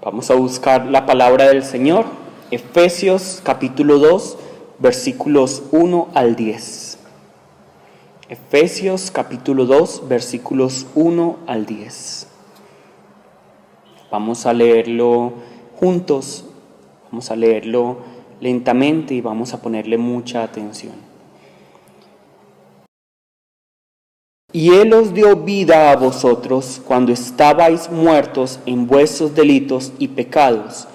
Vamos a buscar la palabra del Señor, Efesios capítulo 2, versículos 1 al 10. Efesios capítulo 2, versículos 1 al 10. Vamos a leerlo juntos, vamos a leerlo lentamente y vamos a ponerle mucha atención. Y Él os dio vida a vosotros cuando estabais muertos en vuestros delitos y pecados,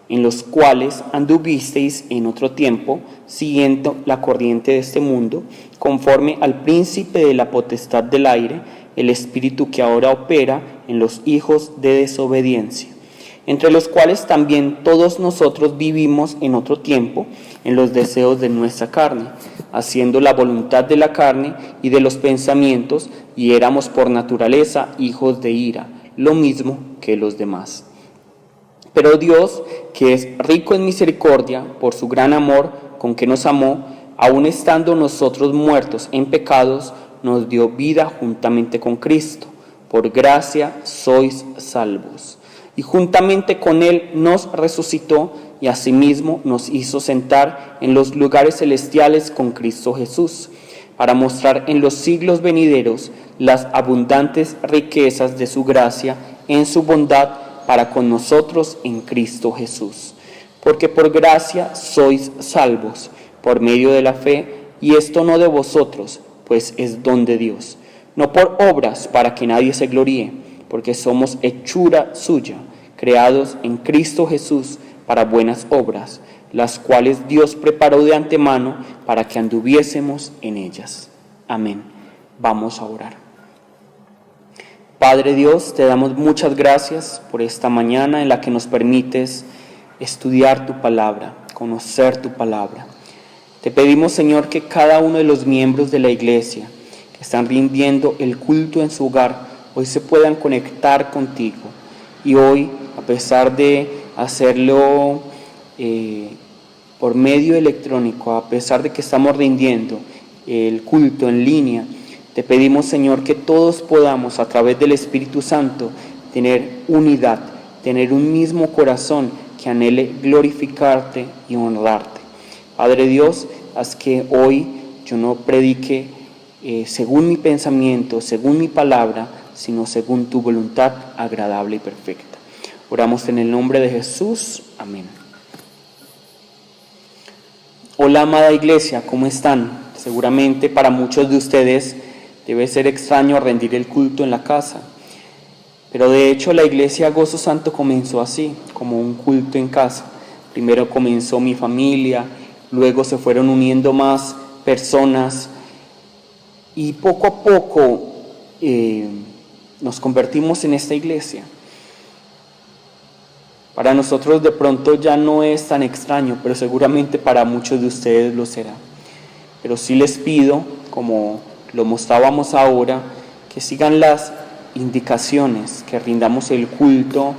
en los cuales anduvisteis en otro tiempo, siguiendo la corriente de este mundo, conforme al príncipe de la potestad del aire, el espíritu que ahora opera en los hijos de desobediencia, entre los cuales también todos nosotros vivimos en otro tiempo, en los deseos de nuestra carne, haciendo la voluntad de la carne y de los pensamientos, y éramos por naturaleza hijos de ira, lo mismo que los demás. Pero Dios, que es rico en misericordia, por su gran amor con que nos amó, aun estando nosotros muertos en pecados, nos dio vida juntamente con Cristo. Por gracia sois salvos. Y juntamente con Él nos resucitó y asimismo nos hizo sentar en los lugares celestiales con Cristo Jesús, para mostrar en los siglos venideros las abundantes riquezas de su gracia en su bondad para con nosotros en Cristo Jesús. Porque por gracia sois salvos, por medio de la fe, y esto no de vosotros, pues es don de Dios, no por obras para que nadie se gloríe, porque somos hechura suya, creados en Cristo Jesús para buenas obras, las cuales Dios preparó de antemano para que anduviésemos en ellas. Amén. Vamos a orar. Padre Dios, te damos muchas gracias por esta mañana en la que nos permites estudiar tu palabra, conocer tu palabra. Te pedimos, Señor, que cada uno de los miembros de la iglesia que están rindiendo el culto en su hogar, hoy se puedan conectar contigo. Y hoy, a pesar de hacerlo por medio electrónico, a pesar de que estamos rindiendo el culto en línea, te pedimos, Señor, que todos podamos, a través del Espíritu Santo, tener unidad, tener un mismo corazón que anhele glorificarte y honrarte. Padre Dios, haz que hoy yo no predique según mi pensamiento, según mi palabra, sino según tu voluntad agradable y perfecta. Oramos en el nombre de Jesús. Amén. Hola, amada iglesia, ¿cómo están? Seguramente para muchos de ustedes debe ser extraño rendir el culto en la casa, pero de hecho la iglesia Gozo Santo comenzó así, como un culto en casa. Primero comenzó mi familia, luego se fueron uniendo más personas y poco a poco nos convertimos en esta iglesia. Para nosotros de pronto ya no es tan extraño, pero seguramente para muchos de ustedes lo será. Pero sí les pido, como lo mostrábamos ahora, que sigan las indicaciones, que rindamos el culto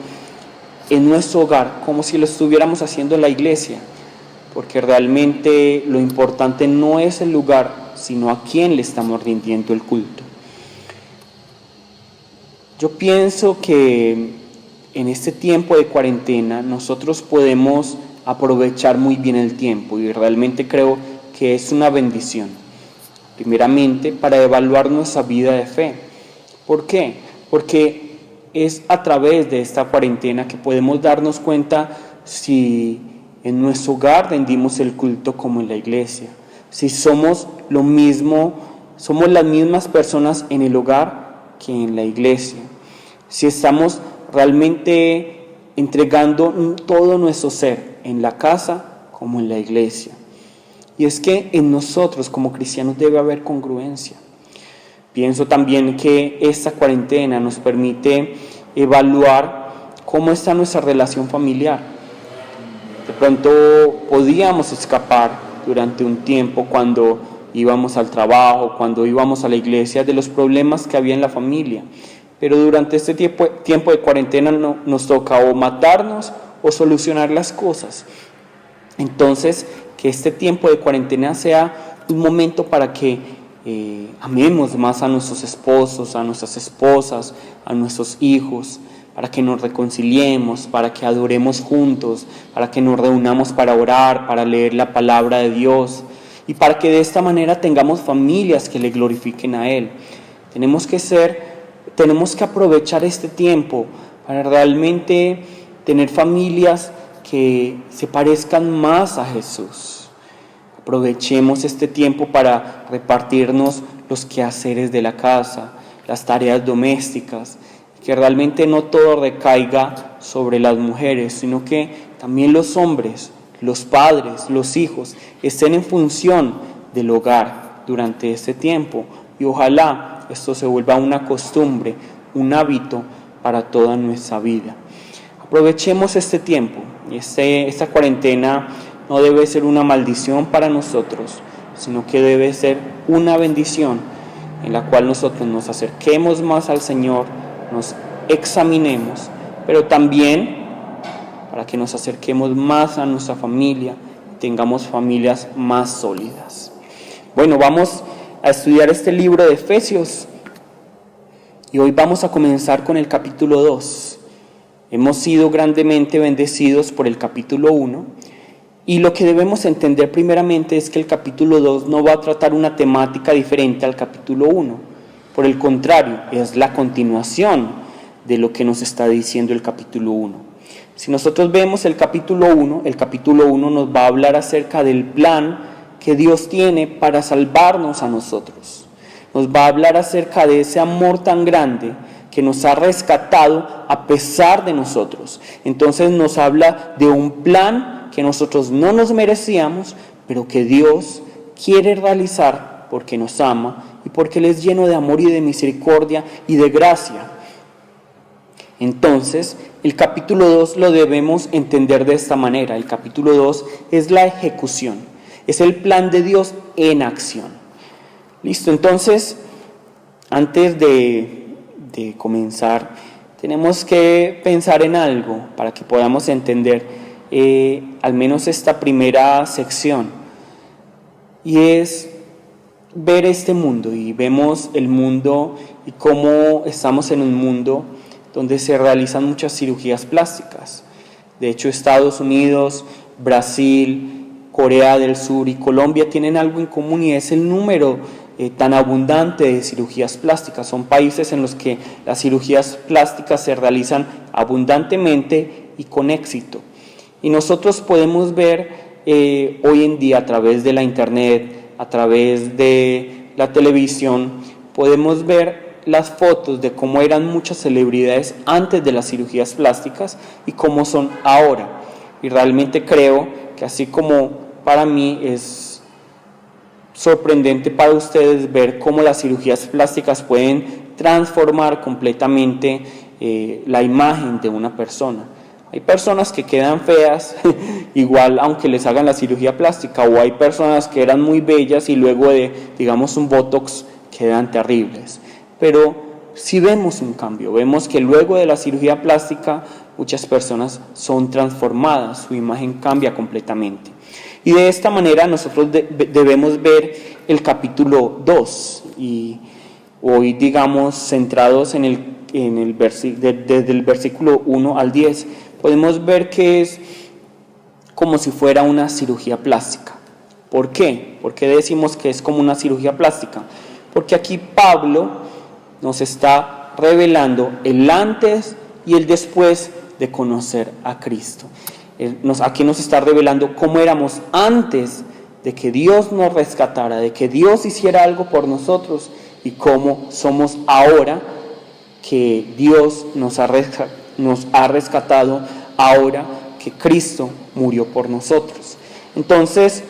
en nuestro hogar, como si lo estuviéramos haciendo en la iglesia, porque realmente lo importante no es el lugar, sino a quién le estamos rindiendo el culto. Yo pienso que en este tiempo de cuarentena nosotros podemos aprovechar muy bien el tiempo y realmente creo que es una bendición. Primeramente, para evaluar nuestra vida de fe. ¿Por qué? Porque es a través de esta cuarentena que podemos darnos cuenta si en nuestro hogar rendimos el culto como en la iglesia, si somos lo mismo, somos las mismas personas en el hogar que en la iglesia, si estamos realmente entregando todo nuestro ser en la casa como en la iglesia. Y es que en nosotros como cristianos debe haber congruencia. Pienso también que esta cuarentena nos permite evaluar cómo está nuestra relación familiar. De pronto podíamos escapar durante un tiempo cuando íbamos al trabajo, cuando íbamos a la iglesia, de los problemas que había en la familia. Pero durante este tiempo de cuarentena nos toca o matarnos o solucionar las cosas. Entonces, que este tiempo de cuarentena sea un momento para que amemos más a nuestros esposos, a nuestras esposas, a nuestros hijos, para que nos reconciliemos, para que adoremos juntos, para que nos reunamos para orar, para leer la palabra de Dios y para que de esta manera tengamos familias que le glorifiquen a Él. Tenemos que aprovechar este tiempo para realmente tener familias que se parezcan más a Jesús. Aprovechemos este tiempo para repartirnos los quehaceres de la casa, las tareas domésticas, que realmente no todo recaiga sobre las mujeres, sino que también los hombres, los padres, los hijos estén en función del hogar durante este tiempo. Y ojalá esto se vuelva una costumbre, un hábito para toda nuestra vida. Aprovechemos este tiempo. Esta cuarentena no debe ser una maldición para nosotros, sino que debe ser una bendición en la cual nosotros nos acerquemos más al Señor, nos examinemos, pero también para que nos acerquemos más a nuestra familia, tengamos familias más sólidas. Bueno, vamos a estudiar este libro de Efesios y hoy vamos a comenzar con el capítulo 2. Hemos sido grandemente bendecidos por el capítulo 1 y lo que debemos entender primeramente es que el capítulo 2 no va a tratar una temática diferente al capítulo 1. Por el contrario, es la continuación de lo que nos está diciendo el capítulo 1. Si nosotros vemos el capítulo 1 nos va a hablar acerca del plan que Dios tiene para salvarnos a nosotros. Nos va a hablar acerca de ese amor tan grande que nos ha rescatado a pesar de nosotros. Entonces nos habla de un plan que nosotros no nos merecíamos, pero que Dios quiere realizar porque nos ama y porque Él es lleno de amor y de misericordia y de gracia. Entonces, el capítulo 2 lo debemos entender de esta manera. El capítulo 2 es la ejecución, es el plan de Dios en acción. Listo, entonces, antes de comenzar, tenemos que pensar en algo para que podamos entender al menos esta primera sección, y es ver este mundo, y vemos el mundo y cómo estamos en un mundo donde se realizan muchas cirugías plásticas. De hecho, Estados Unidos, Brasil, Corea del Sur y Colombia tienen algo en común, y es el número tan abundante de cirugías plásticas. Son países en los que las cirugías plásticas se realizan abundantemente y con éxito. Y nosotros podemos ver hoy en día a través de la internet, a través de la televisión, podemos ver las fotos de cómo eran muchas celebridades antes de las cirugías plásticas y cómo son ahora. Y realmente creo que así como para mí es sorprendente para ustedes ver cómo las cirugías plásticas pueden transformar completamente la imagen de una persona. Hay personas que quedan feas igual aunque les hagan la cirugía plástica, o hay personas que eran muy bellas y luego de, digamos, un botox quedan terribles. Pero si vemos un cambio, vemos que luego de la cirugía plástica muchas personas son transformadas, su imagen cambia completamente. Y de esta manera nosotros debemos ver el capítulo 2 y hoy, digamos, centrados desde el versículo 1 al 10, podemos ver que es como si fuera una cirugía plástica. ¿Por qué? ¿Por qué decimos que es como una cirugía plástica? Porque aquí Pablo nos está revelando el antes y el después de conocer a Cristo. Aquí nos está revelando cómo éramos antes de que Dios nos rescatara, de que Dios hiciera algo por nosotros, y cómo somos ahora que Dios nos ha rescatado, ahora que Cristo murió por nosotros. Entonces,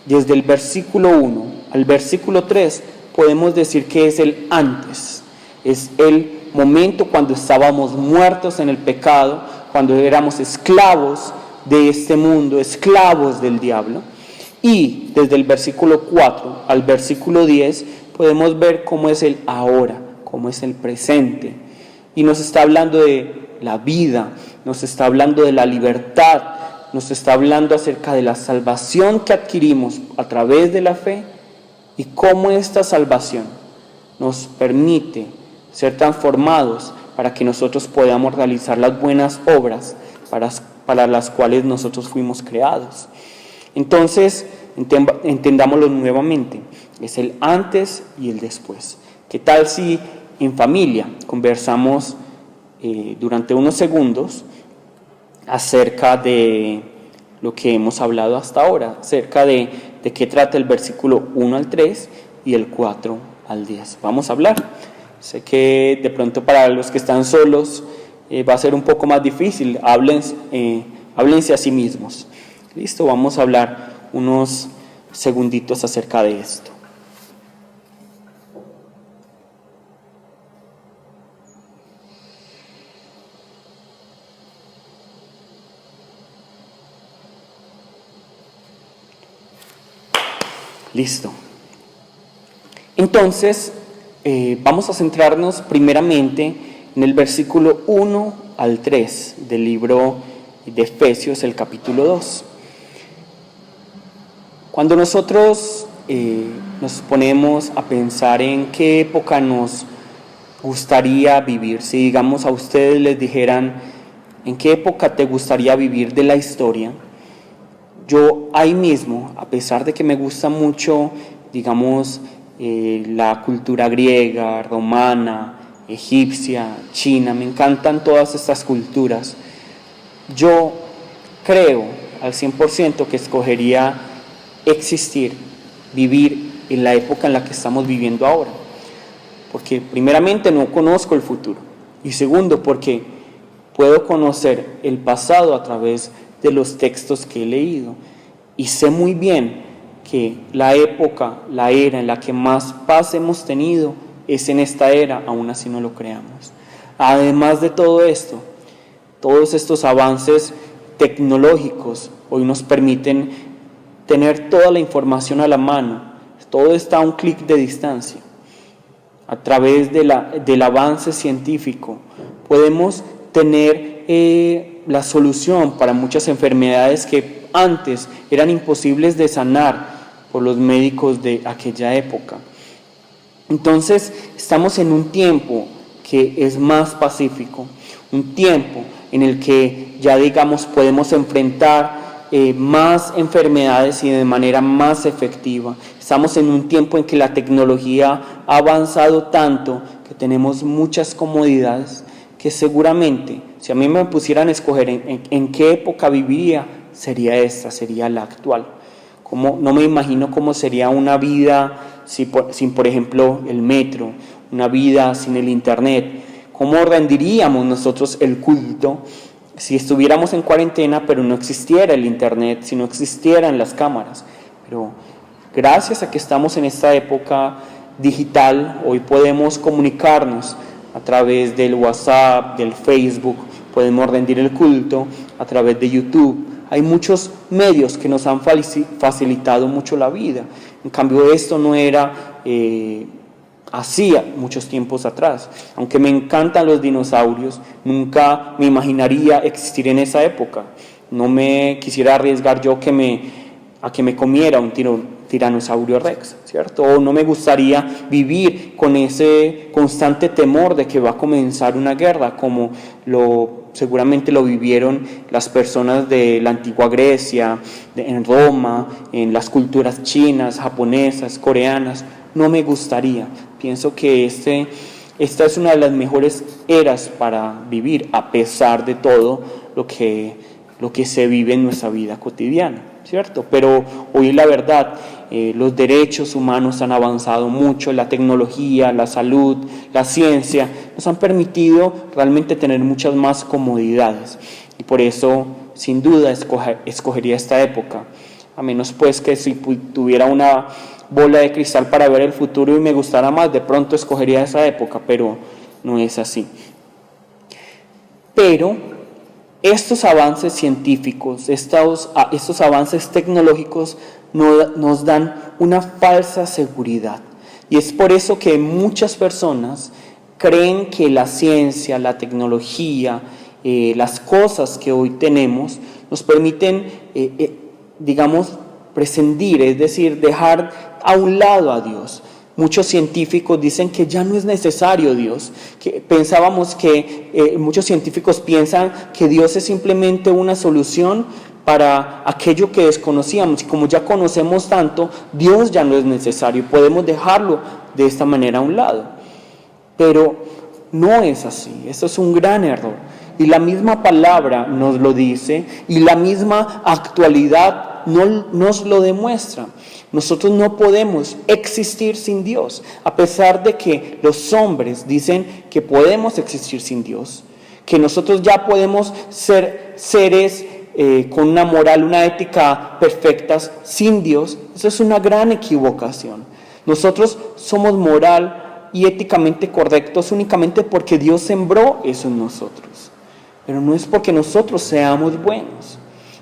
desde el versículo 1 al versículo 3 podemos decir que es el antes, es el momento cuando estábamos muertos en el pecado, cuando éramos esclavos de este mundo, esclavos del diablo. Y desde el versículo 4 al versículo 10 podemos ver cómo es el ahora, cómo es el presente. Y nos está hablando de la vida, nos está hablando de la libertad, nos está hablando acerca de la salvación que adquirimos a través de la fe y cómo esta salvación nos permite ser transformados para que nosotros podamos realizar las buenas obras para las cuales nosotros fuimos creados. Entonces, entendámoslo nuevamente, es el antes y el después. ¿Qué tal si en familia conversamos durante unos segundos acerca de lo que hemos hablado hasta ahora, acerca de qué trata el versículo 1 al 3 y el 4 al 10? Vamos a hablar. Sé que de pronto para los que están solos va a ser un poco más difícil. Háblense a sí mismos. Listo, vamos a hablar unos segunditos acerca de esto. Listo. Entonces, vamos a centrarnos primeramente en el versículo 1 al 3 del libro de Efesios, el capítulo 2. Cuando nosotros nos ponemos a pensar en qué época nos gustaría vivir, si digamos a ustedes les dijeran en qué época te gustaría vivir de la historia, yo ahí mismo, a pesar de que me gusta mucho, digamos, la cultura griega, romana, egipcia, china, me encantan todas estas culturas, yo creo al 100% que escogería existir, vivir en la época en la que estamos viviendo ahora, porque primeramente no conozco el futuro y segundo porque puedo conocer el pasado a través de los textos que he leído y sé muy bien que la época, la era en la que más paz hemos tenido es en esta era, aún así no lo creamos. Además de todo esto, todos estos avances tecnológicos hoy nos permiten tener toda la información a la mano, todo está a un clic de distancia. A través del avance científico podemos tener la solución para muchas enfermedades que antes eran imposibles de sanar por los médicos de aquella época. Entonces estamos en un tiempo que es más pacífico, un tiempo en el que ya digamos podemos enfrentar más enfermedades y de manera más efectiva. Estamos en un tiempo en que la tecnología ha avanzado tanto que tenemos muchas comodidades que seguramente, si a mí me pusieran a escoger en qué época viviría, sería esta, sería la actual. No me imagino cómo sería una vida sin, por ejemplo, el metro, una vida sin el internet. ¿Cómo rendiríamos nosotros el culto si estuviéramos en cuarentena, pero no existiera el internet, si no existieran las cámaras? Pero gracias a que estamos en esta época digital, hoy podemos comunicarnos a través del WhatsApp, del Facebook, podemos rendir el culto a través de YouTube. Hay muchos medios que nos han facilitado mucho la vida. En cambio, esto no era así muchos tiempos atrás. Aunque me encantan los dinosaurios, nunca me imaginaría existir en esa época. No me quisiera arriesgar yo a que me comiera un tiranosaurio rex, ¿cierto? O no me gustaría vivir con ese constante temor de que va a comenzar una guerra, como seguramente lo vivieron las personas de la antigua Grecia, en Roma, en las culturas chinas, japonesas, coreanas. No me gustaría. Pienso que esta es una de las mejores eras para vivir, a pesar de todo lo que se vive en nuestra vida cotidiana, ¿cierto? Pero hoy la verdad, los derechos humanos han avanzado mucho, la tecnología, la salud, la ciencia, nos han permitido realmente tener muchas más comodidades. Y por eso, sin duda, escogería esta época. A menos pues que si tuviera una bola de cristal para ver el futuro y me gustara más, de pronto escogería esa época, pero no es así. Pero estos avances científicos, estos avances tecnológicos nos dan una falsa seguridad. Y es por eso que muchas personas creen que la ciencia, la tecnología, las cosas que hoy tenemos nos permiten, digamos, prescindir, es decir, dejar a un lado a Dios. Muchos científicos dicen que ya no es necesario Dios. Muchos científicos piensan que Dios es simplemente una solución para aquello que desconocíamos. Y como ya conocemos tanto, Dios ya no es necesario. Podemos dejarlo de esta manera a un lado. Pero no es así. Esto es un gran error. Y la misma palabra nos lo dice y la misma actualidad nos lo demuestra. Nosotros no podemos existir sin Dios, a pesar de que los hombres dicen que podemos existir sin Dios, que nosotros ya podemos ser seres con una moral, una ética perfectas sin Dios. Eso es una gran equivocación. Nosotros somos moral y éticamente correctos únicamente porque Dios sembró eso en nosotros, pero no es porque nosotros seamos buenos.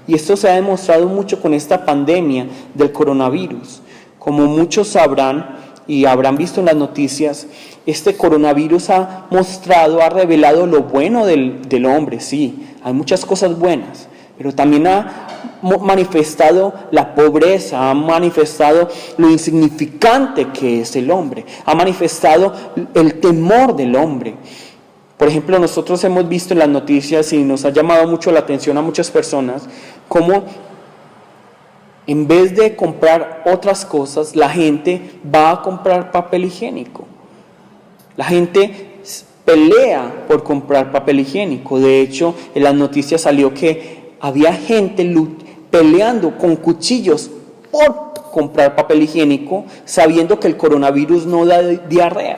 Y esto se ha demostrado mucho con esta pandemia del coronavirus. Como muchos sabrán y habrán visto en las noticias, este coronavirus ha revelado lo bueno del hombre. Sí, hay muchas cosas buenas, pero también ha manifestado la pobreza, ha manifestado lo insignificante que es el hombre, ha manifestado el temor del hombre. Por ejemplo, nosotros hemos visto en las noticias y nos ha llamado mucho la atención a muchas personas cómo en vez de comprar otras cosas, la gente va a comprar papel higiénico. La gente pelea por comprar papel higiénico. De hecho, en las noticias salió que había gente peleando con cuchillos por comprar papel higiénico, sabiendo que el coronavirus no da diarrea.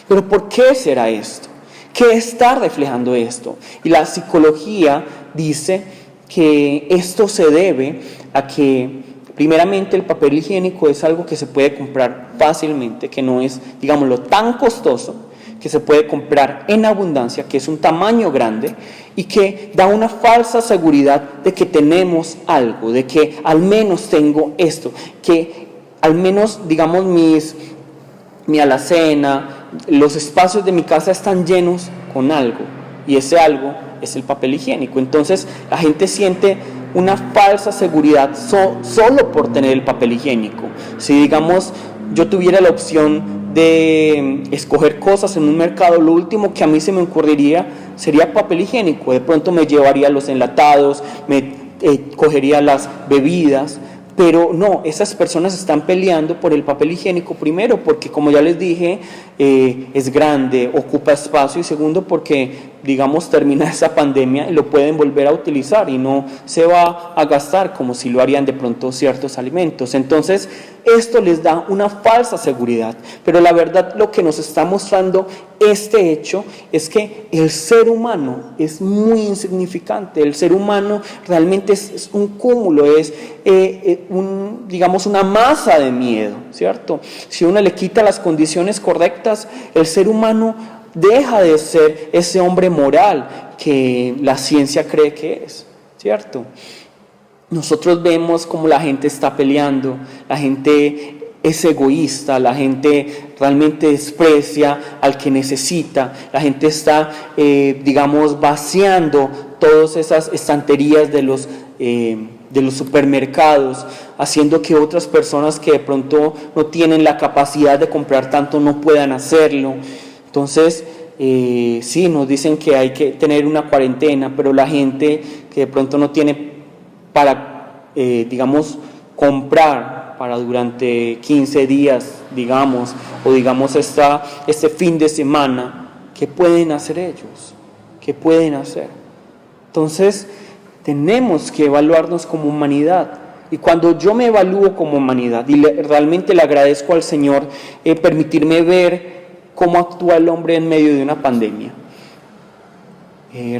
¿Pero por qué será esto? ¿Qué está reflejando esto? Y la psicología dice que esto se debe a que, primeramente, el papel higiénico es algo que se puede comprar fácilmente, que no es, digámoslo, tan costoso, que se puede comprar en abundancia, que es un tamaño grande y que da una falsa seguridad de que tenemos algo, de que al menos tengo esto, que al menos, digamos, mi alacena, los espacios de mi casa están llenos con algo, y ese algo es el papel higiénico. Entonces la gente siente una falsa seguridad solo por tener el papel higiénico. Si, digamos, yo tuviera la opción de escoger cosas en un mercado, lo último que a mí se me ocurriría sería papel higiénico. De pronto me llevaría los enlatados, cogería las bebidas. Pero no, esas personas están peleando por el papel higiénico, primero porque, como ya les dije, es grande, ocupa espacio, y segundo porque, digamos, termina esa pandemia y lo pueden volver a utilizar y no se va a gastar como si lo harían de pronto ciertos alimentos. Entonces, esto les da una falsa seguridad, pero la verdad lo que nos está mostrando este hecho es que el ser humano es muy insignificante. El ser humano realmente es un cúmulo, es digamos, una masa de miedo, ¿cierto? Si uno le quita las condiciones correctas, el ser humano deja de ser ese hombre moral que la ciencia cree que es, ¿cierto? Nosotros vemos cómo la gente está peleando, la gente es egoísta, la gente realmente desprecia al que necesita, la gente está, digamos, vaciando todas esas estanterías de los supermercados, haciendo que otras personas que de pronto no tienen la capacidad de comprar tanto no puedan hacerlo. Entonces, sí, nos dicen que hay que tener una cuarentena, pero la gente que de pronto no tiene para, digamos, comprar para durante 15 días, digamos, o digamos este fin de semana, ¿qué pueden hacer ellos? ¿Qué pueden hacer? Entonces, tenemos que evaluarnos como humanidad. Y cuando yo me evalúo como humanidad, y realmente le agradezco al Señor permitirme ver cómo actúa el hombre en medio de una pandemia.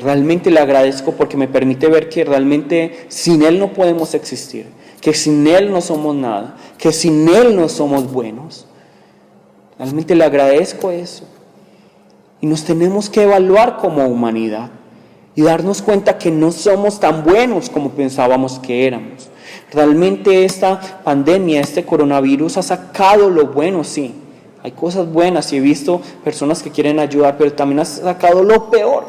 Realmente le agradezco porque me permite ver que realmente sin Él no podemos existir, que sin Él no somos nada, que sin Él no somos buenos. Realmente le agradezco eso. Y nos tenemos que evaluar como humanidad y darnos cuenta que no somos tan buenos como pensábamos que éramos. Realmente esta pandemia, este coronavirus ha sacado lo bueno, sí. Hay cosas buenas y he visto personas que quieren ayudar, pero también ha sacado lo peor.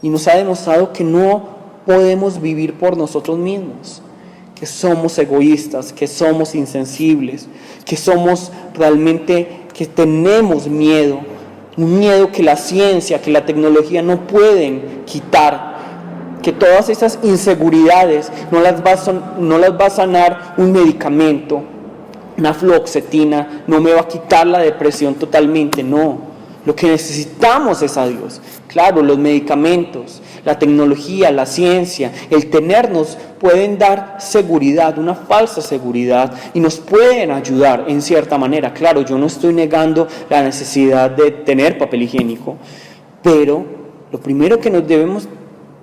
Y nos ha demostrado que no podemos vivir por nosotros mismos, que somos egoístas, que somos insensibles, que somos realmente que tenemos miedo, un miedo que la ciencia, que la tecnología no pueden quitar, que todas esas inseguridades no las va a sanar un medicamento, una fluoxetina, no me va a quitar la depresión totalmente, no. Lo que necesitamos es a Dios. Claro, los medicamentos, la tecnología, la ciencia, el tenernos pueden dar seguridad, una falsa seguridad, y nos pueden ayudar en cierta manera. Claro, yo no estoy negando la necesidad de tener papel higiénico, pero lo primero que nos debemos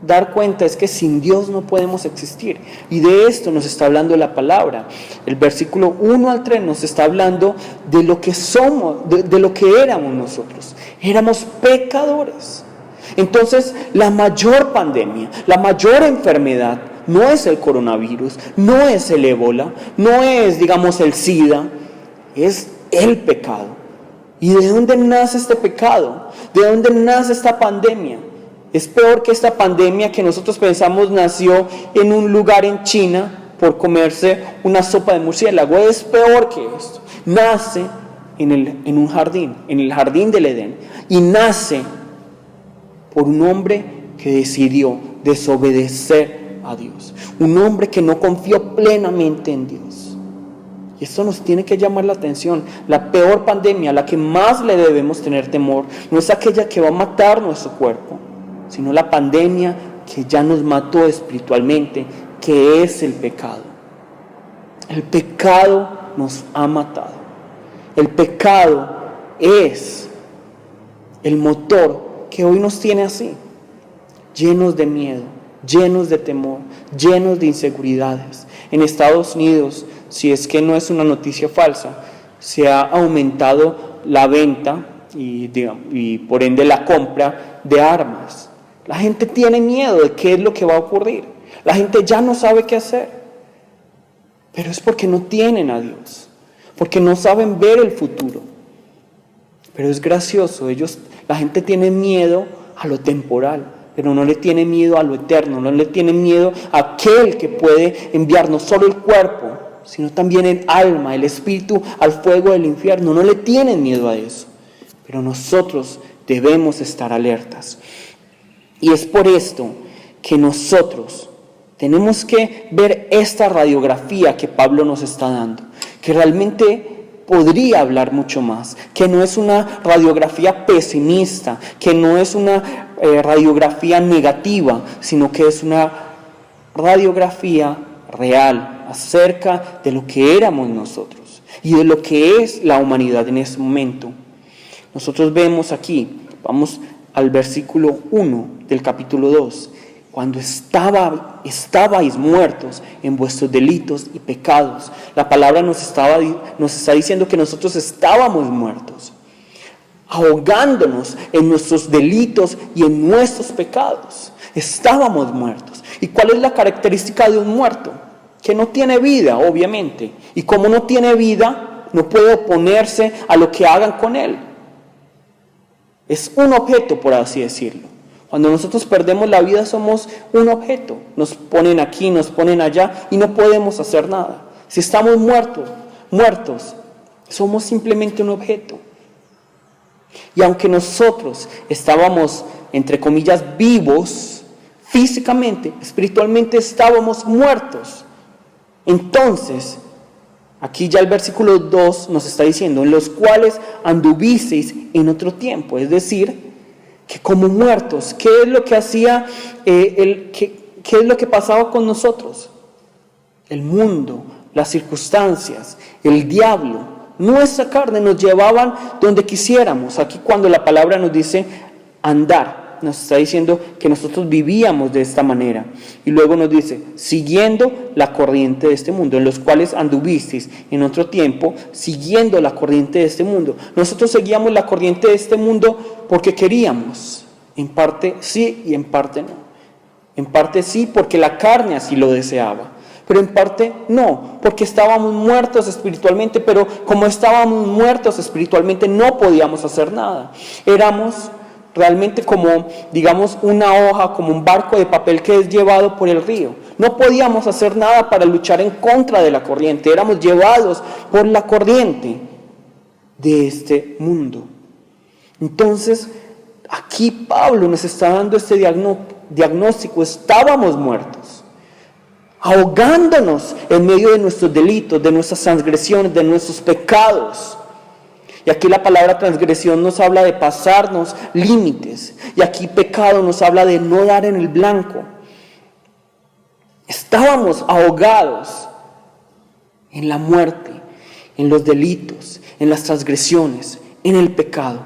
dar cuenta es que sin Dios no podemos existir, y de esto nos está hablando la palabra. El versículo 1 al 3 nos está hablando de lo que somos, de lo que éramos nosotros. Éramos pecadores. Entonces la mayor pandemia, la mayor enfermedad no es el coronavirus, no es el ébola, no es, digamos, el SIDA, es el pecado. ¿Y de dónde nace este pecado? ¿De dónde nace esta pandemia? Es peor que esta pandemia que nosotros pensamos nació en un lugar en China por comerse una sopa de murciélago. Es peor que esto. Nace en un jardín, en el jardín del Edén. Y nace por un hombre que decidió desobedecer a Dios. Un hombre que no confió plenamente en Dios. Y esto nos tiene que llamar la atención. La peor pandemia, la que más le debemos tener temor, no es aquella que va a matar nuestro cuerpo, sino la pandemia que ya nos mató espiritualmente, que es el pecado. El pecado nos ha matado. El pecado es el motor que hoy nos tiene así, llenos de miedo, llenos de temor, llenos de inseguridades. En Estados Unidos, si es que no es una noticia falsa, se ha aumentado la venta y por ende la compra de armas. La gente tiene miedo de qué es lo que va a ocurrir. La gente ya no sabe qué hacer. Pero es porque no tienen a Dios, porque no saben ver el futuro. Pero es gracioso, la gente tiene miedo a lo temporal, pero no le tiene miedo a lo eterno, no le tiene miedo a aquel que puede enviar no solo el cuerpo, sino también el alma, el espíritu al fuego del infierno. No le tienen miedo a eso. Pero nosotros debemos estar alertas. Y es por esto que nosotros tenemos que ver esta radiografía que Pablo nos está dando, que realmente podría hablar mucho más, que no es una radiografía pesimista, que no es una radiografía negativa, sino que es una radiografía real acerca de lo que éramos nosotros y de lo que es la humanidad en este momento. Nosotros vemos aquí, vamos al versículo 1 del capítulo 2, cuando estabais muertos en vuestros delitos y pecados. La palabra nos está diciendo que nosotros estábamos muertos, ahogándonos en nuestros delitos y en nuestros pecados. Estábamos muertos. ¿Y cuál es la característica de un muerto? Que no tiene vida, obviamente. Y como no tiene vida, no puede oponerse a lo que hagan con él. Es un objeto, por así decirlo. Cuando nosotros perdemos la vida somos un objeto. Nos ponen aquí, nos ponen allá y no podemos hacer nada. Si estamos muertos, somos simplemente un objeto. Y aunque nosotros estábamos, entre comillas, vivos, físicamente, espiritualmente estábamos muertos. Entonces, aquí ya el versículo 2 nos está diciendo, en los cuales anduvisteis en otro tiempo. Es decir, que como muertos, ¿qué es lo que hacía, qué es lo que pasaba con nosotros? El mundo, las circunstancias, el diablo, nuestra carne nos llevaban donde quisiéramos. Aquí cuando la palabra nos dice andar, nos está diciendo que nosotros vivíamos de esta manera. Y luego nos dice, siguiendo la corriente de este mundo, en los cuales anduvisteis en otro tiempo, siguiendo la corriente de este mundo. Nosotros seguíamos la corriente de este mundo porque queríamos. En parte sí y en parte no. En parte sí porque la carne así lo deseaba. Pero en parte no, porque estábamos muertos espiritualmente, pero como estábamos muertos espiritualmente no podíamos hacer nada. Éramos realmente como, digamos, una hoja, como un barco de papel que es llevado por el río. No podíamos hacer nada para luchar en contra de la corriente, éramos llevados por la corriente. de este mundo. Entonces, aquí Pablo nos está dando este diagnóstico. Estábamos muertos, ahogándonos en medio de nuestros delitos, de nuestras transgresiones, de nuestros pecados. Y aquí la palabra transgresión nos habla de pasarnos límites. Y aquí pecado nos habla de no dar en el blanco. Estábamos ahogados en la muerte, en los delitos, en las transgresiones, en el pecado.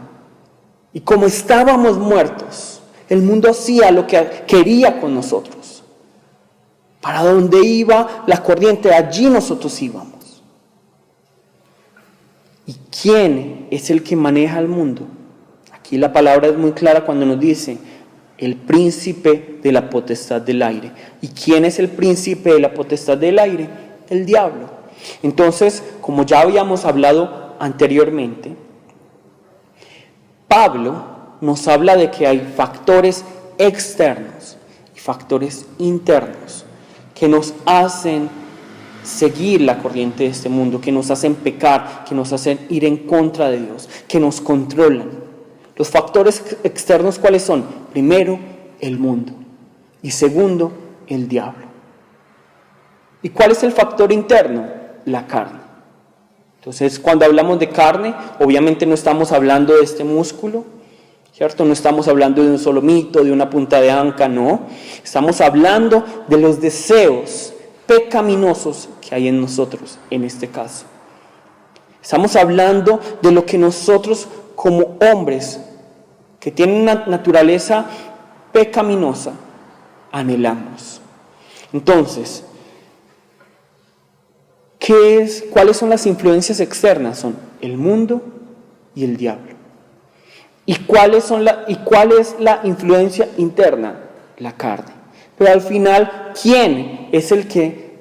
Y como estábamos muertos, el mundo hacía lo que quería con nosotros. Para donde iba la corriente, allí nosotros íbamos. ¿Y quién es el que maneja el mundo? Aquí la palabra es muy clara cuando nos dice el príncipe de la potestad del aire. ¿Y quién es el príncipe de la potestad del aire? El diablo. Entonces, como ya habíamos hablado anteriormente, Pablo nos habla de que hay factores externos y factores internos que nos hacen seguir la corriente de este mundo, que nos hacen pecar, que nos hacen ir en contra de Dios, que nos controlan. Los factores externos, ¿cuáles son? Primero, el mundo. Y segundo, el diablo. ¿Y cuál es el factor interno? La carne. Entonces, cuando hablamos de carne, obviamente no estamos hablando de este músculo, ¿cierto? No estamos hablando de un solomito, de una punta de anca, no. Estamos hablando de los deseos pecaminosos que hay en nosotros, en este caso. Estamos hablando de lo que nosotros como hombres que tienen una naturaleza pecaminosa anhelamos. Entonces, ¿cuáles son las influencias externas? Son el mundo y el diablo. ¿Y cuál es la influencia interna? La carne. Pero al final, ¿quién es el que,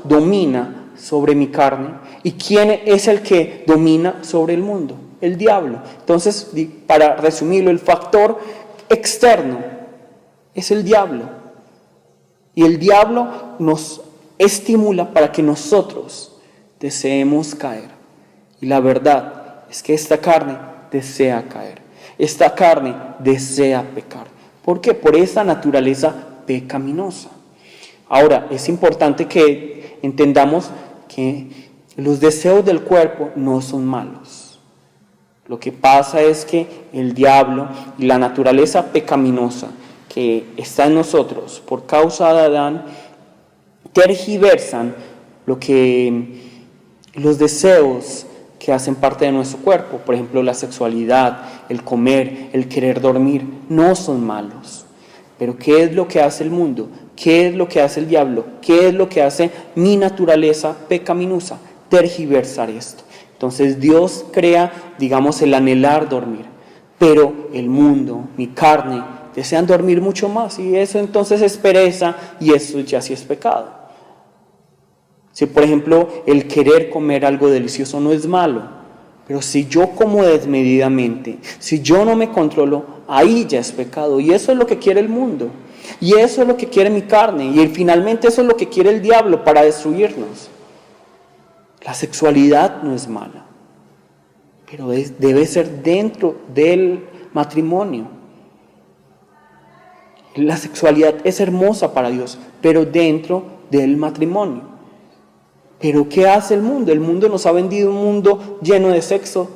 domina sobre mi carne? ¿Y quién es el que domina sobre el mundo? El diablo. Entonces, para resumirlo, el factor externo es el diablo. Y el diablo nos estimula para que nosotros deseemos caer. Y la verdad es que esta carne desea caer. Esta carne desea pecar. ¿Por qué? Por esa naturaleza pecaminosa. Ahora, es importante que entendamos que los deseos del cuerpo no son malos. Lo que pasa es que el diablo y la naturaleza pecaminosa que está en nosotros por causa de Adán tergiversan los deseos que hacen parte de nuestro cuerpo. Por ejemplo, la sexualidad, el comer, el querer dormir, no son malos. Pero ¿qué es lo que hace el mundo? ¿Qué es lo que hace el diablo? ¿Qué es lo que hace mi naturaleza pecaminosa? Tergiversar esto. Entonces Dios crea, el anhelar dormir. Pero el mundo, mi carne, desean dormir mucho más. Y eso entonces es pereza y eso ya sí es pecado. Si por ejemplo el querer comer algo delicioso no es malo, pero si yo como desmedidamente, si yo no me controlo, ahí ya es pecado. Y eso es lo que quiere el mundo, y eso es lo que quiere mi carne, y finalmente eso es lo que quiere el diablo para destruirnos. La sexualidad no es mala, pero debe ser dentro del matrimonio. La sexualidad es hermosa para Dios, pero dentro del matrimonio. Pero ¿qué hace el mundo? El mundo nos ha vendido un mundo lleno de sexo.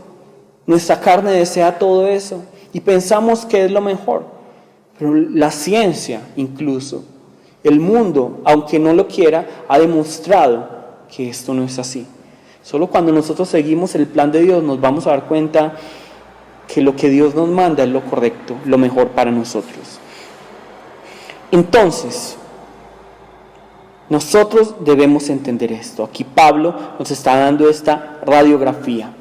Nuestra carne desea todo eso y pensamos que es lo mejor. Pero la ciencia incluso, el mundo, aunque no lo quiera, ha demostrado que esto no es así. Solo cuando nosotros seguimos el plan de Dios nos vamos a dar cuenta que lo que Dios nos manda es lo correcto, lo mejor para nosotros. Entonces, nosotros debemos entender esto. Aquí Pablo nos está dando esta radiografía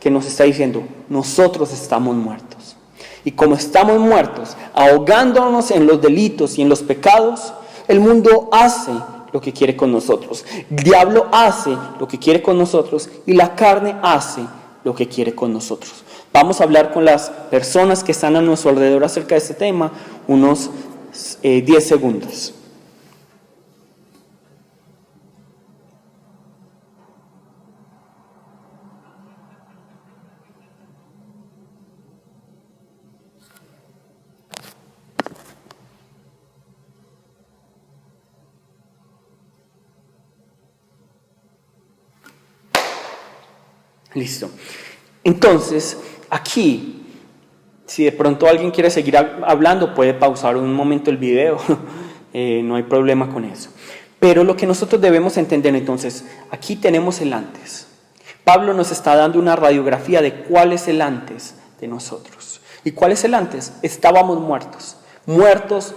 que nos está diciendo, nosotros estamos muertos. Y como estamos muertos, ahogándonos en los delitos y en los pecados, el mundo hace lo que quiere con nosotros. El diablo hace lo que quiere con nosotros y la carne hace lo que quiere con nosotros. Vamos a hablar con las personas que están a nuestro alrededor acerca de este tema unos 10 segundos. Listo. Entonces, aquí, si de pronto alguien quiere seguir hablando, puede pausar un momento el video. No hay problema con eso. Pero lo que nosotros debemos entender entonces, aquí tenemos el antes. Pablo nos está dando una radiografía de cuál es el antes de nosotros. ¿Y cuál es el antes? Estábamos muertos,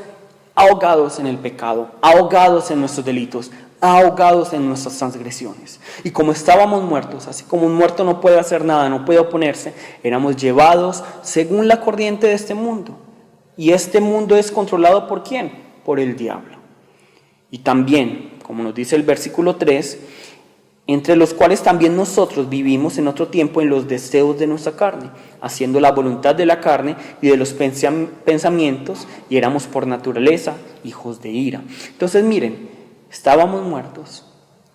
ahogados en el pecado, ahogados en nuestros delitos, ahogados en nuestras transgresiones. Y como estábamos muertos, así como un muerto no puede hacer nada, no puede oponerse, éramos llevados según la corriente de este mundo. Y este mundo es controlado ¿por quién? Por el diablo. Y también, como nos dice el versículo 3, entre los cuales también nosotros vivimos en otro tiempo en los deseos de nuestra carne, haciendo la voluntad de la carne y de los pensamientos, y éramos por naturaleza hijos de ira. Entonces miren, estábamos muertos,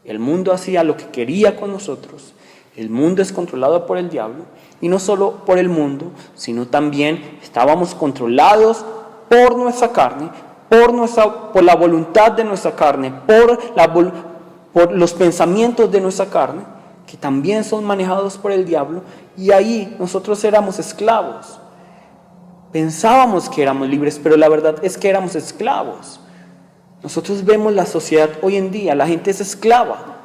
el mundo hacía lo que quería con nosotros, el mundo es controlado por el diablo, y no solo por el mundo, sino también estábamos controlados por nuestra carne, por la voluntad de nuestra carne, por los pensamientos de nuestra carne, que también son manejados por el diablo, y ahí nosotros éramos esclavos. Pensábamos que éramos libres, pero la verdad es que éramos esclavos. Nosotros vemos la sociedad hoy en día, la gente es esclava.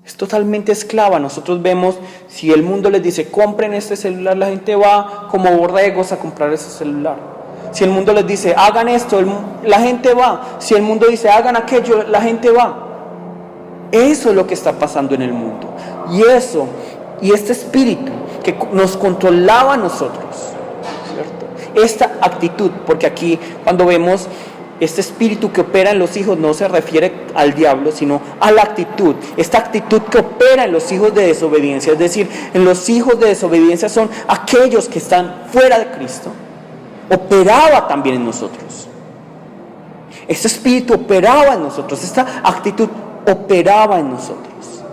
Es totalmente esclava. Nosotros vemos, si el mundo les dice, compren este celular, la gente va como borregos a comprar ese celular. Si el mundo les dice, hagan esto, la gente va. Si el mundo dice, hagan aquello, la gente va. Eso es lo que está pasando en el mundo. Y este espíritu que nos controlaba a nosotros, ¿cierto? Esta actitud, porque aquí cuando vemos este espíritu que opera en los hijos, no se refiere al diablo, sino a la actitud. Esta actitud que opera en los hijos de desobediencia, es decir, en los hijos de desobediencia son aquellos que están fuera de Cristo. Operaba también en nosotros. Este espíritu operaba en nosotros, esta actitud operaba en nosotros.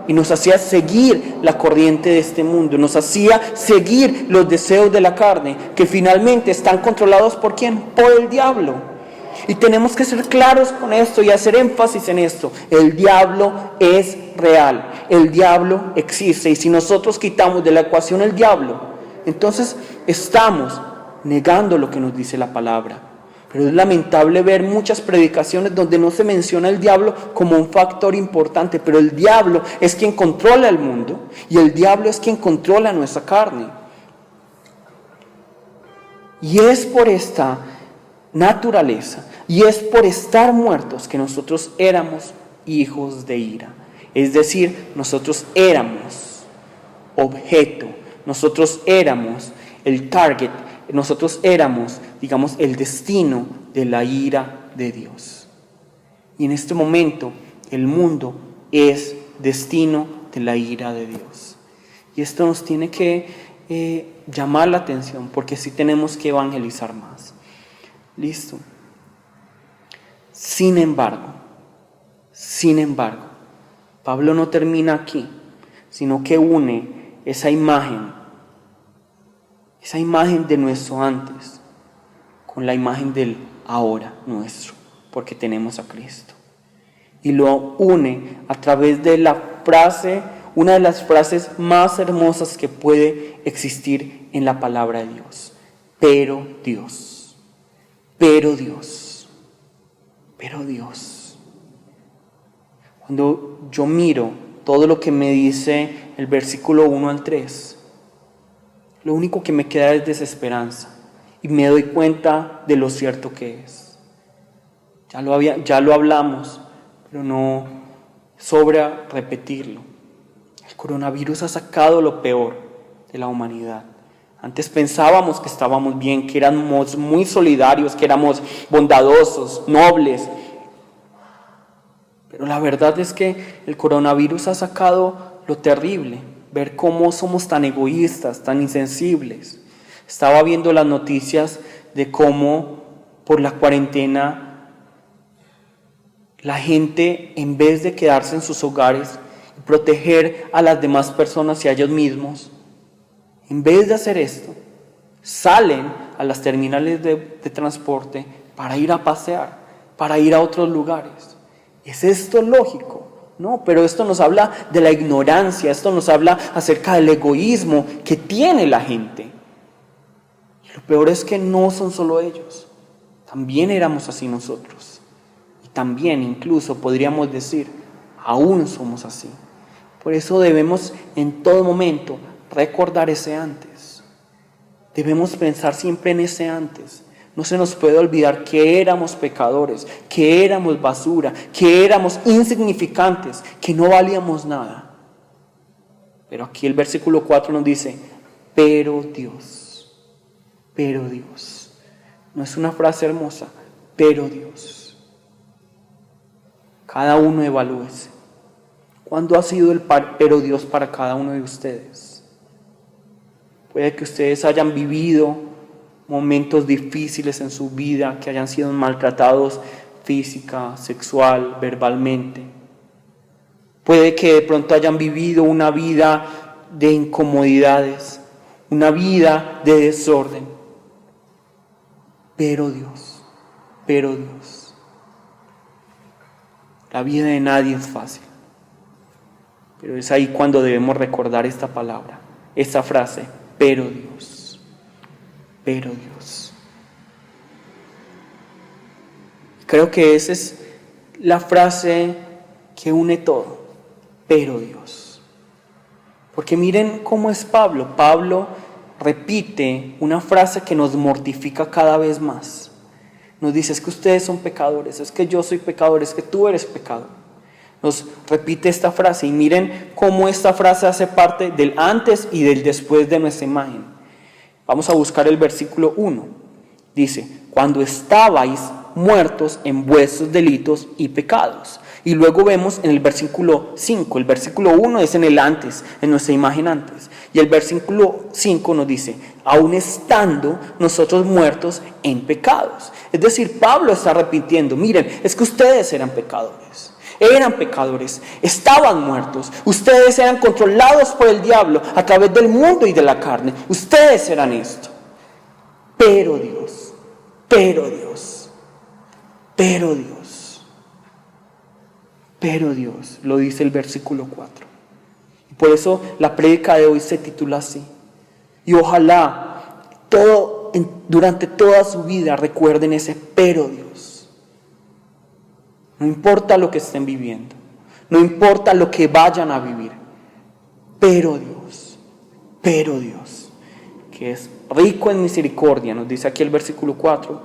Y nos hacía seguir la corriente de este mundo, nos hacía seguir los deseos de la carne, que finalmente están controlados ¿por quién? Por el diablo. Y tenemos que ser claros con esto y hacer énfasis en esto. El diablo es real, el diablo existe. Y si nosotros quitamos de la ecuación el diablo, entonces estamos negando lo que nos dice la palabra. Pero es lamentable ver muchas predicaciones donde no se menciona el diablo como un factor importante, pero el diablo es quien controla el mundo y el diablo es quien controla nuestra carne. Y es por esta naturaleza y es por estar muertos que nosotros éramos hijos de ira. Es decir, nosotros éramos objeto, nosotros éramos el target, nosotros éramos, digamos, el destino de la ira de Dios. Y en este momento el mundo es destino de la ira de Dios. Y esto nos tiene que llamar la atención, porque sí tenemos que evangelizar más. Listo. Sin embargo, Pablo no termina aquí, sino que une esa imagen de nuestro antes con la imagen del ahora nuestro, porque tenemos a Cristo. Y lo une a través de la frase, una de las frases más hermosas que puede existir en la palabra de Dios. Pero Dios. Cuando yo miro todo lo que me dice el versículo 1 al 3, lo único que me queda es desesperanza y me doy cuenta de lo cierto que es. Ya lo hablamos, pero no sobra repetirlo. El coronavirus ha sacado lo peor de la humanidad. Antes pensábamos que estábamos bien, que éramos muy solidarios, que éramos bondadosos, nobles. Pero la verdad es que el coronavirus ha sacado lo terrible. Ver cómo somos tan egoístas, tan insensibles. Estaba viendo las noticias de cómo por la cuarentena la gente, en vez de quedarse en sus hogares y proteger a las demás personas y a ellos mismos, en vez de hacer esto, salen a las terminales de transporte para ir a pasear, para ir a otros lugares. ¿Es esto lógico? No, pero esto nos habla de la ignorancia, esto nos habla acerca del egoísmo que tiene la gente. Y lo peor es que no son solo ellos, también éramos así nosotros. Y también incluso podríamos decir, aún somos así. Por eso debemos en todo momento recordar ese antes. Debemos pensar siempre en ese antes. No se nos puede olvidar que éramos pecadores, que éramos basura, que éramos insignificantes, que no valíamos nada. Pero aquí el versículo 4 nos dice, pero Dios. No es una frase hermosa, pero Dios. Cada uno evalúese. ¿Cuándo ha sido el pero Dios para cada uno de ustedes? Puede que ustedes hayan vivido momentos difíciles en su vida, que hayan sido maltratados física, sexual, verbalmente. Puede que de pronto hayan vivido una vida de incomodidades, una vida de desorden. Pero Dios, la vida de nadie es fácil. Pero es ahí cuando debemos recordar esta palabra, esta frase, pero Dios. Creo que esa es la frase que une todo, pero Dios. Porque miren cómo es Pablo. Pablo repite una frase que nos mortifica cada vez más. Nos dice, es que ustedes son pecadores, es que yo soy pecador, es que tú eres pecador. Nos repite esta frase y miren cómo esta frase hace parte del antes y del después de nuestra imagen. Vamos a buscar el versículo 1. Dice, cuando estabais muertos en vuestros delitos y pecados. Y luego vemos en el versículo 5, el versículo 1 es en el antes, en nuestra imagen antes. Y el versículo 5 nos dice, aún estando nosotros muertos en pecados. Es decir, Pablo está repitiendo, miren, es que ustedes eran pecadores, estaban muertos, ustedes eran controlados por el diablo a través del mundo y de la carne, ustedes eran esto. Pero Dios, lo dice el versículo 4. Y por eso la prédica de hoy se titula así. Y ojalá durante toda su vida recuerden ese pero Dios. No importa lo que estén viviendo, no importa lo que vayan a vivir, pero Dios, que es rico en misericordia, nos dice aquí el versículo 4,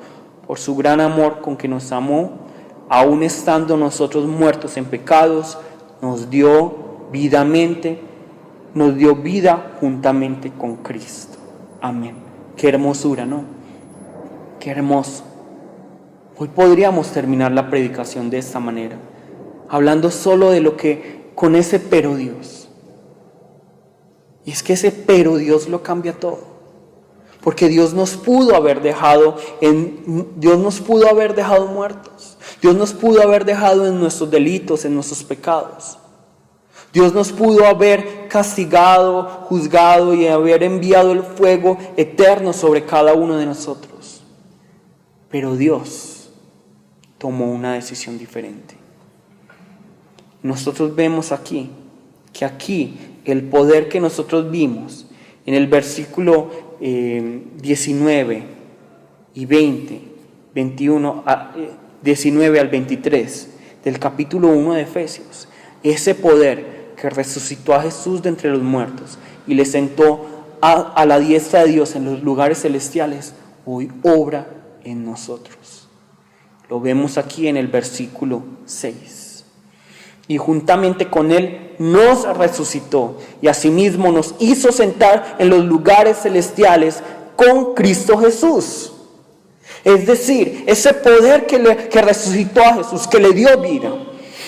por su gran amor con que nos amó, aun estando nosotros muertos en pecados, nos dio vida juntamente con Cristo. Amén. Qué hermosura, ¿no? Qué hermoso. Hoy podríamos terminar la predicación de esta manera, hablando solo de lo que, con ese pero Dios. Y es que ese pero Dios lo cambia todo. Porque Dios nos pudo haber dejado muertos. Dios nos pudo haber dejado en nuestros delitos, en nuestros pecados. Dios nos pudo haber castigado, juzgado y haber enviado el fuego eterno sobre cada uno de nosotros. Pero Dios tomó una decisión diferente. Nosotros vemos aquí el poder que nosotros vimos en el versículo 19 y 20, 21, 19 al 23 del capítulo 1 de Efesios. Ese poder que resucitó a Jesús de entre los muertos y le sentó a la diestra de Dios en los lugares celestiales, hoy obra en nosotros. Lo vemos aquí en el versículo 6. Y juntamente con Él nos resucitó y asimismo nos hizo sentar en los lugares celestiales con Cristo Jesús. Es decir, ese poder que resucitó a Jesús, que le dio vida,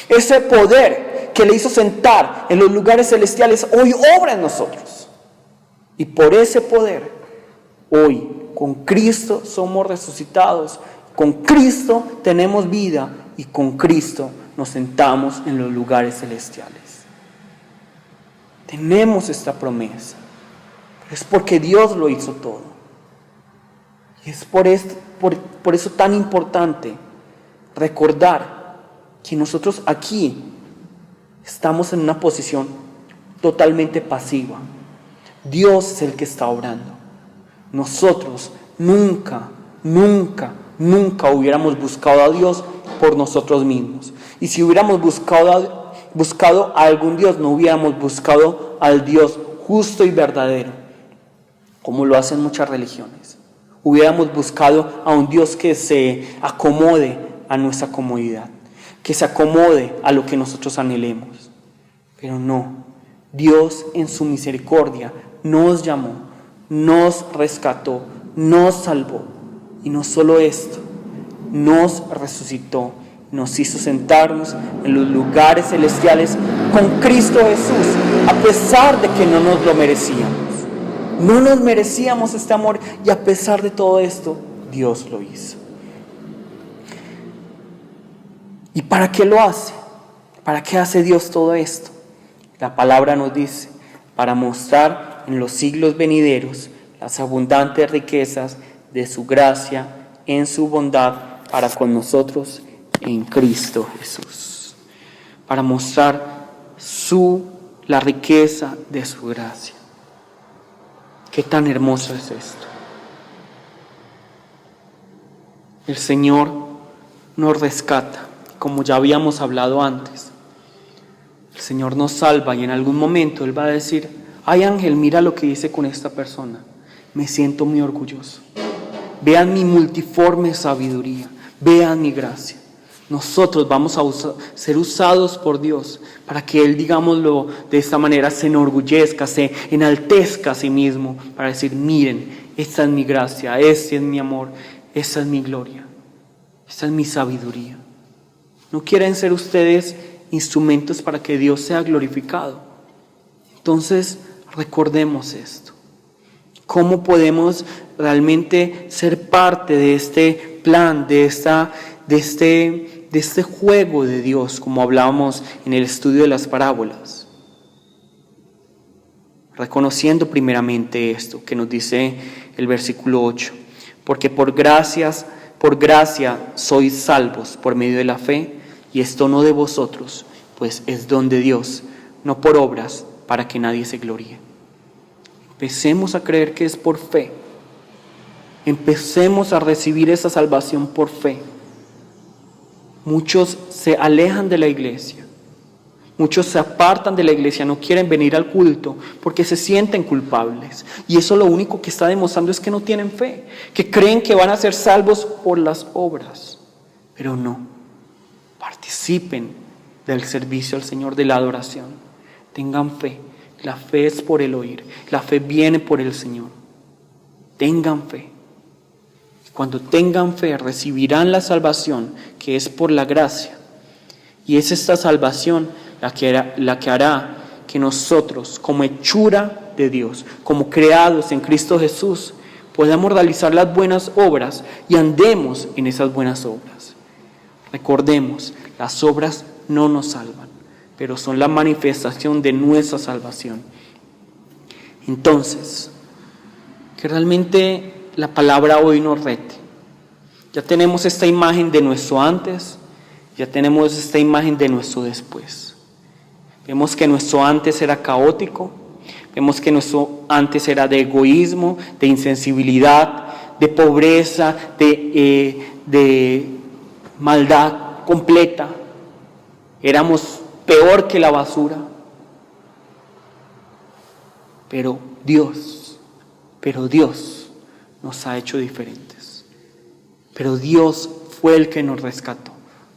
ese poder que le hizo sentar en los lugares celestiales, hoy obra en nosotros. Y por ese poder, hoy con Cristo somos resucitados, con Cristo tenemos vida y con Cristo nos sentamos en los lugares celestiales. Tenemos esta promesa. Es porque Dios lo hizo todo. Y es por eso tan importante recordar que nosotros aquí Estamos en una posición totalmente pasiva. Dios es el que está obrando. Nosotros nunca hubiéramos buscado a Dios por nosotros mismos. Y si hubiéramos buscado a algún Dios, no hubiéramos buscado al Dios justo y verdadero, como lo hacen muchas religiones. Hubiéramos buscado a un Dios que se acomode a nuestra comodidad, que se acomode a lo que nosotros anhelemos. Pero no, Dios en su misericordia nos llamó, nos rescató, nos salvó. Y no solo esto, nos resucitó, nos hizo sentarnos en los lugares celestiales con Cristo Jesús, a pesar de que no nos lo merecíamos. No nos merecíamos este amor y a pesar de todo esto, Dios lo hizo. ¿Y para qué lo hace? ¿Para qué hace Dios todo esto? La palabra nos dice, para mostrar en los siglos venideros las abundantes riquezas de su gracia en su bondad para con nosotros en Cristo Jesús. Para mostrar la riqueza de su gracia. Qué tan hermoso es esto. El Señor nos rescata, como ya habíamos hablado antes. El Señor nos salva y en algún momento Él va a decir, ay Ángel, mira lo que hice con esta persona. Me siento muy orgulloso. Vean mi multiforme sabiduría, vean mi gracia. Nosotros vamos a ser usados por Dios para que Él, digámoslo de esta manera, se enorgullezca, se enaltezca a sí mismo para decir, miren, esta es mi gracia, este es mi amor, esta es mi gloria, esta es mi sabiduría. ¿No quieren ser ustedes instrumentos para que Dios sea glorificado? Entonces, recordemos esto. ¿Cómo podemos realmente ser parte de este plan, de este juego de Dios, como hablábamos en el estudio de las parábolas? Reconociendo primeramente esto que nos dice el versículo 8, porque por gracia sois salvos por medio de la fe, y esto no de vosotros, pues es don de Dios, no por obras, para que nadie se gloríe. Empecemos a creer que es por fe. Empecemos a recibir esa salvación por fe. Muchos se alejan de la iglesia. Muchos se apartan de la iglesia, no quieren venir al culto porque se sienten culpables. Y eso lo único que está demostrando es que no tienen fe, que creen que van a ser salvos por las obras. Pero no. Participen del servicio al Señor, de la adoración. Tengan fe. La fe es por el oír. La fe viene por el Señor. Tengan fe. Cuando tengan fe, recibirán la salvación que es por la gracia. Y es esta salvación la que hará que nosotros, como hechura de Dios, como creados en Cristo Jesús, podamos realizar las buenas obras y andemos en esas buenas obras. Recordemos, las obras no nos salvan, pero son la manifestación de nuestra salvación. Entonces, que realmente la palabra hoy nos rete. Ya tenemos esta imagen de nuestro antes, ya tenemos esta imagen de nuestro después. Vemos que nuestro antes era caótico, vemos que nuestro antes era de egoísmo, de insensibilidad, de pobreza, de maldad completa. Éramos peor que la basura. Pero Dios nos ha hecho diferentes. Pero Dios fue el que nos rescató,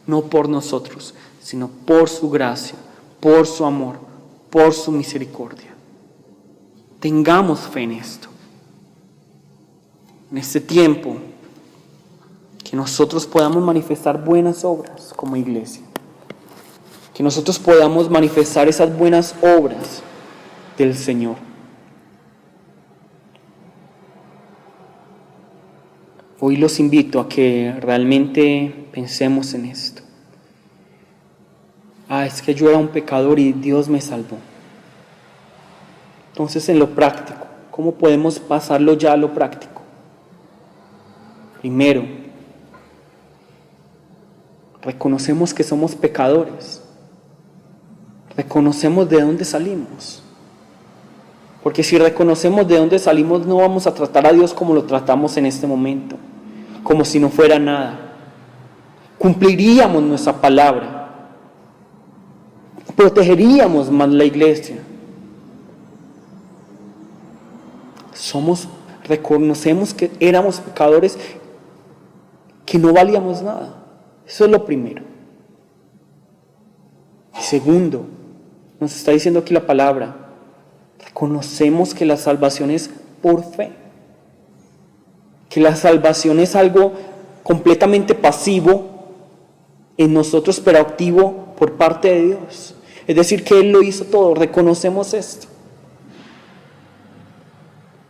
no por nosotros, sino por su gracia, por su amor, por su misericordia. Tengamos fe en esto. En este tiempo, que nosotros podamos manifestar buenas obras como iglesia. Que nosotros podamos manifestar esas buenas obras del Señor. Hoy los invito a que realmente pensemos en esto. Es que yo era un pecador y Dios me salvó. Entonces, en lo práctico, ¿cómo podemos pasarlo ya a lo práctico? Primero, reconocemos que somos pecadores. reconocemos de dónde salimos. Porque si reconocemos de dónde salimos, no vamos a tratar a Dios como lo tratamos en este momento, como si no fuera nada. Cumpliríamos nuestra palabra, protegeríamos más la iglesia. Reconocemos que éramos pecadores, que no valíamos nada. Eso es lo primero. Y segundo, nos está diciendo aquí la palabra, reconocemos que la salvación es por fe, que la salvación es algo completamente pasivo en nosotros, pero activo por parte de Dios. Es decir, que Él lo hizo todo. Reconocemos esto.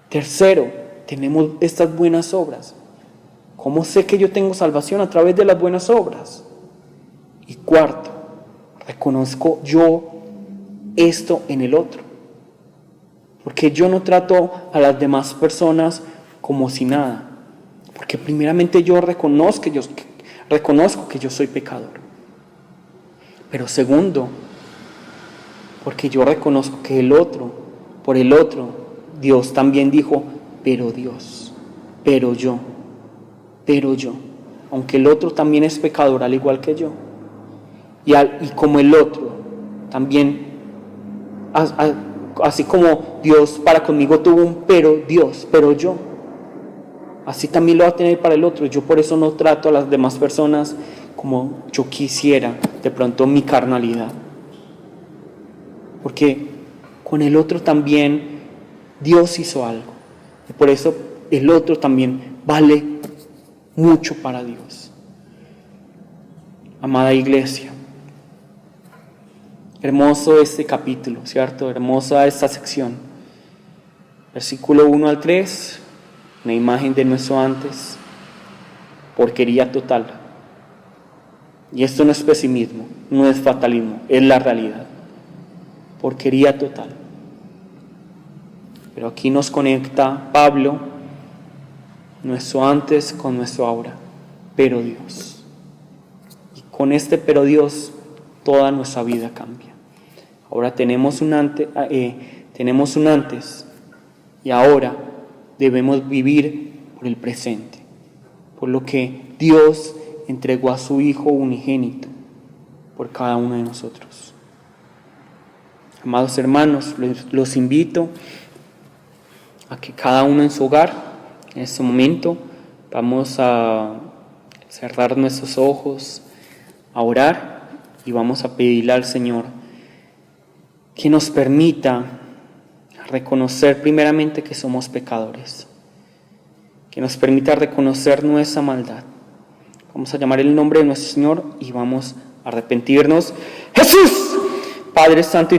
Tercero, tenemos estas buenas obras. ¿Cómo sé que yo tengo salvación? A través de las buenas obras. Y cuarto, reconozco yo esto en el otro. Porque yo no trato a las demás personas como si nada. Porque primeramente yo reconozco que yo soy pecador. Pero segundo, porque yo reconozco que por el otro, Dios también dijo, pero yo, aunque el otro también es pecador al igual que yo. Y como el otro también, así como Dios para conmigo tuvo un pero yo, así también lo va a tener para el otro. Yo por eso no trato a las demás personas como yo quisiera, de pronto mi carnalidad. Porque con el otro también Dios hizo algo. Y por eso el otro también vale mucho para Dios. Amada iglesia, hermoso este capítulo, ¿cierto? Hermosa esta sección. Versículo 1 al 3, una imagen de nuestro antes, porquería total. Y esto no es pesimismo, no es fatalismo, es la realidad. Porquería total. Pero aquí nos conecta Pablo, nuestro antes con nuestro ahora, pero Dios. Y con este pero Dios, toda nuestra vida cambia. Ahora tenemos un antes y ahora debemos vivir por el presente, por lo que Dios entregó a su Hijo unigénito por cada uno de nosotros. Amados hermanos, los invito a que cada uno en su hogar, en este momento, vamos a cerrar nuestros ojos, a orar y vamos a pedirle al Señor que nos permita reconocer primeramente que somos pecadores, que nos permita reconocer nuestra maldad. Vamos a llamar el nombre de nuestro Señor y vamos a arrepentirnos. Jesús, Padre Santo y